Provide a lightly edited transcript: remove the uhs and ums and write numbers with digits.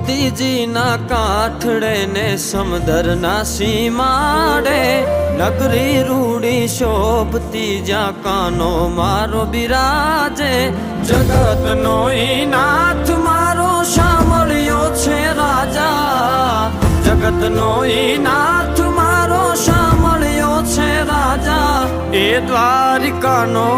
મોતીજીના કાંઠડે ને સમુદ્રના સીમાડે નગરી રૂડી શોભતી જ્યાં કાનો મારો બિરાજે જગતનો ઈ નાથ મારો સાંભળ્યો છે રાજા જગતનો ઈ નાથ મારો સાંભળ્યો છે રાજા એ દ્વારિકાનો